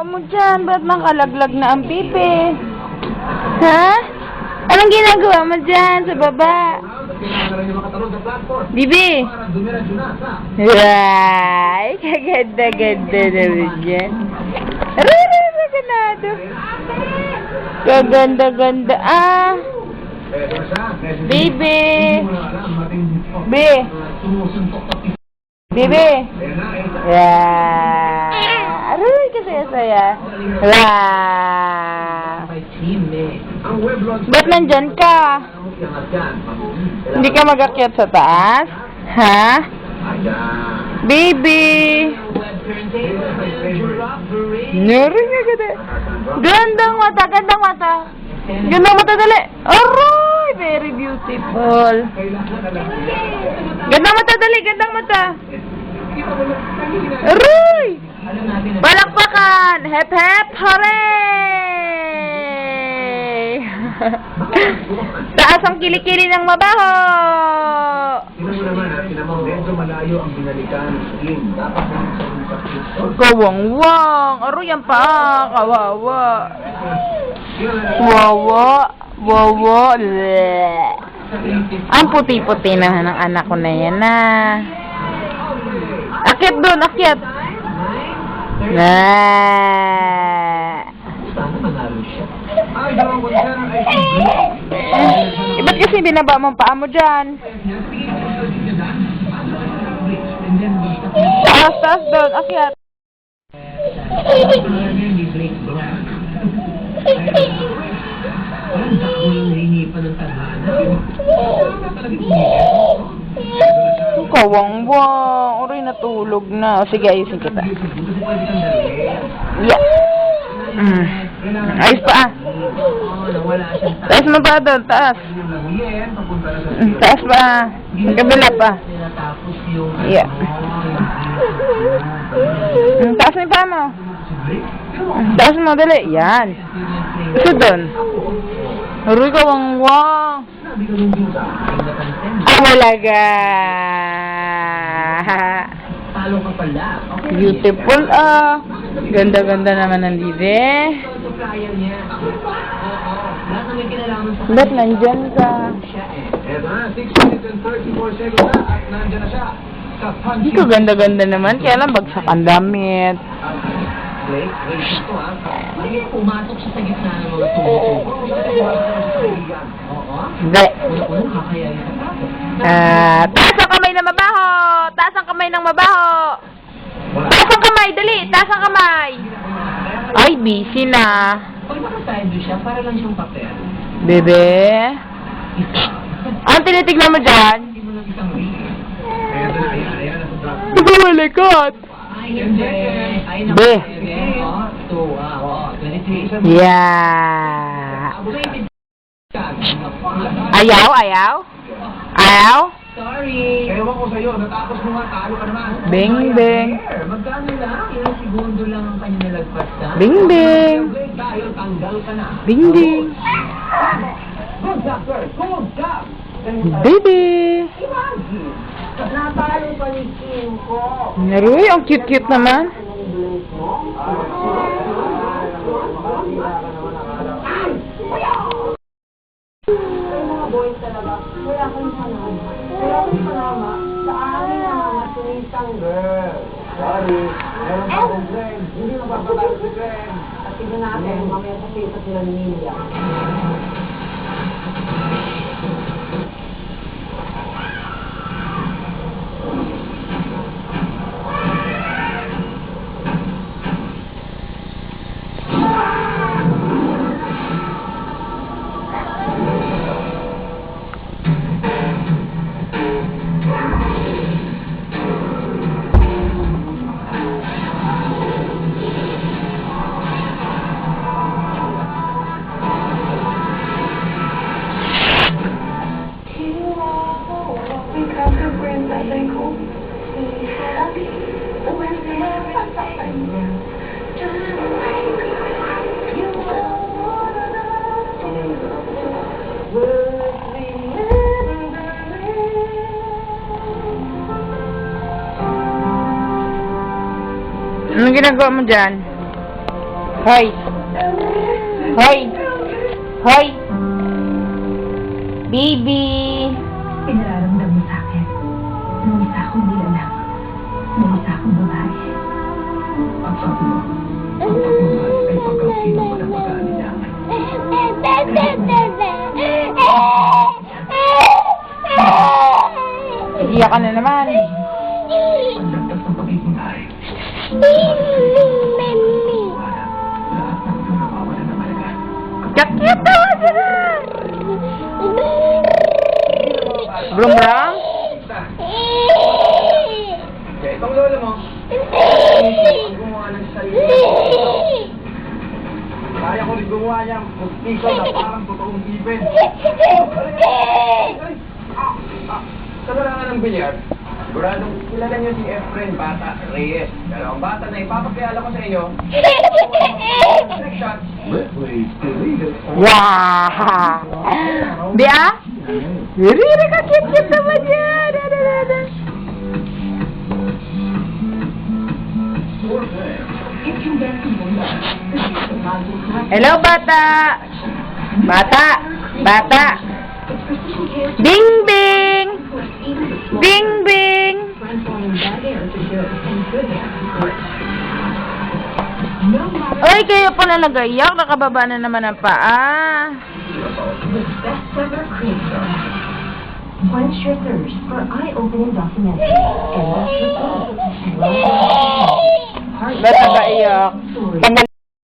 ginagawa mo dyan? Ba't makalaglag na ang pipi? Ha? Anong ginagawa mo dyan sa baba? Bibi! Ay, kaganda-ganda naman dyan. Aray, ganado. Kaganda-ganda. Ah! Bibi! Bibi! Bibi! Yeah! Aray, kasaya-saya. Wow! Ba't nandyan ka? Hindi ka mag-akyat sa taas? Ha? Baby! Nari nga ganda. Gandang mata, gandang mata. Gandang mata, dali. Aray! Very beautiful. Gandang mata, dali. Gandang mata. Aray! Palakpakan! Hep hep! Hooray! Taas ang kilikili ng mabaho! Kawang-wang! Aroy yan pa! Kawawa! Wawa! Wawa! Bleh. Ang puti-puti naman ng anak ko na yan na. Akyat doon! Akyat! Ba't kasi binaba mong paa mo dyan? Taas, taas doon, akyat. Kawang-wang. Uray, natulog na. O, sige, ayusin kita. Yeah. Ayos pa ah. Taas mo pa doon, taas. Taas pa ah. Ang kabila pa. Yeah. Taas mo pa mo. Taas mo, dali. Yan. Gusto doon. Uray, kawang-wang. Walaga. Beautiful ah. Ganda-ganda naman ng dide. Ba't nandyan ka? Ito ganda-ganda naman. Kaya lang bagsak ang damit. Pumasok siya sa gitna ng mga tumutubo. Hindi. Taas ang kamay ng mabaho! Taas ang kamay ng mabaho! Taas ang kamay! Dali! Taas ang kamay! Ay, busy na. Pag nakaside siya, para lang siyang papel. Bebe? Ang tinitignan mo dyan? Hindi mo lang isang ring. Ito malikot! Ay, Be. Yeah. Ayaw, ayaw? Ayaw? Sorry. Ewan ko sa'yo, natapos mo nga, talo ka naman. Bing, bing. Magkano lang? Ilang segundo lang ang kanya nalagpas na. Bing, bing. Tayo, tanggal ka na. Bing, bing. Good job, sir. Good job. Baby. Natalo pa ni Kim ko. Naroy, ang cute-cute naman. Boys talaga, wala kang salamat. Wala kang salamat sa amin na mga tulisang girl. Sorry. Meron pa akong friend. Hindi mo papatalo si friend. At tignan natin, mamaya sa pita sila ni Nilia. Anong ginagawa mo dyan? Hoy! Hoy! Hoy! Baby! Pinararamdam mo sa akin. Nung isa akong nilalang. Nung isa akong babae. At sabi mo, ang pagmamahal ay pagkakino mo ng pag-aalinlangan. Iiyak ka na naman. Ang dagdag ng pagiging hari. Wala. Lahat ng ito nawawala ng halaga. Kakit naman sila! Brum brum? Kaya itong lola mo, ang gumawa ng sarili. Kaya ko rin gumawa niyang pustiso na parang totoong ibin. Sa larangan ng bilyar, siguradong kilala niyo si Efren Bata Reyes. Pero ang bata na ipapakilala ko sa inyo, trick shot. Wow! Di ah? Riri ka cute naman yan! Hello, bata! Bata! Bata! Bing bing! Bing bing! Oy, kayo pala nag-iyak. Nakababa na naman ang paa. Quench your thirst for eye-opening documentary and watch your phone. Ba't nag-iyak?